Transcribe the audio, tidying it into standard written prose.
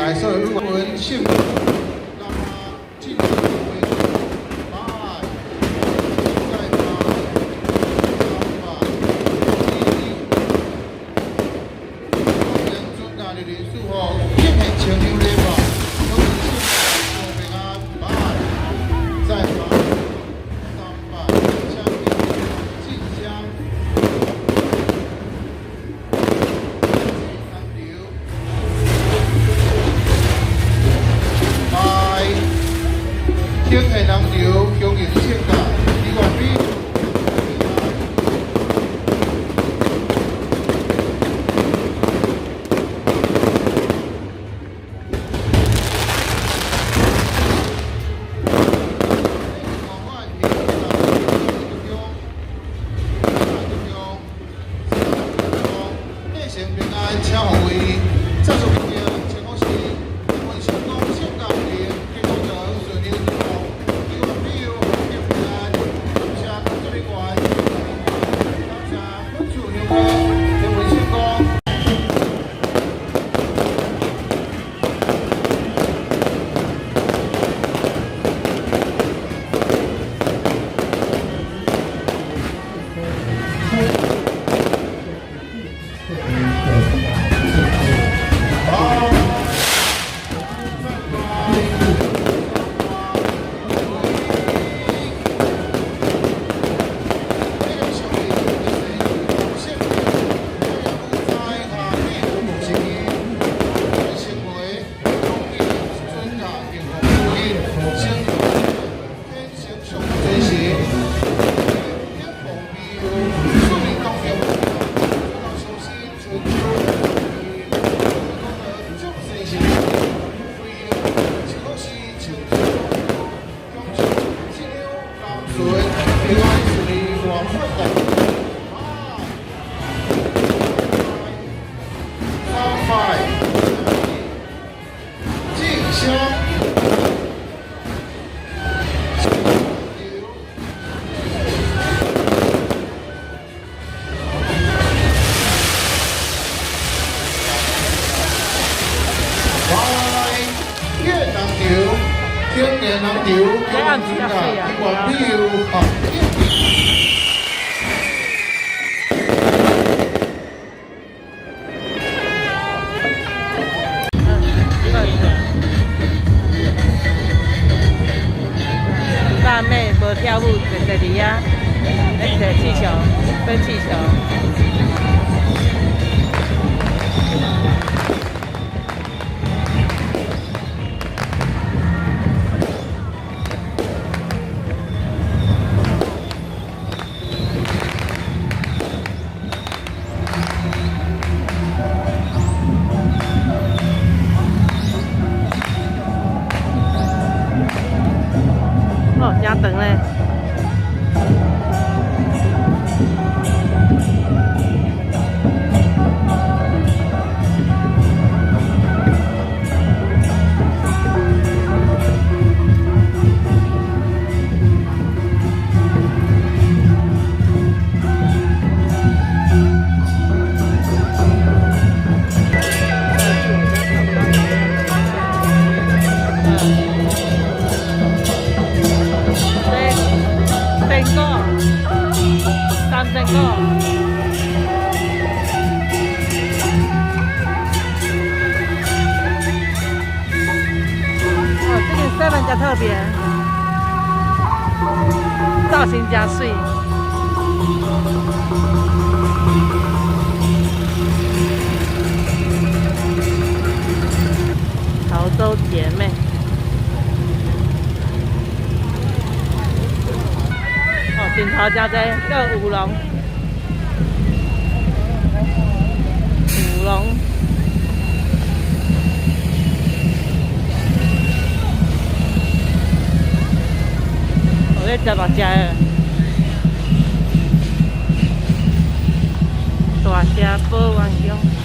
来所有入文幸福，让他尽力为主。拜，再拜，3拜，欢迎尊大的人数哦，敬献清香礼物，恭喜幸福平安。拜，再拜，3拜，香进香。 天下人流，恭迎圣驾，你愿比？内心平安，请互为再次明天，请恭喜，因为成功圣驾年，健康长，顺利幸福。 天然人流，这样子啊，你管理有好。辣妹无跳舞，就在里啊，在扯气球，分气球。 哦，真长嘞！比较特别，造型加水。潮州姐妹，哦，顶头加这叫舞龙，舞龙。 在吃目食的，大声保元宫。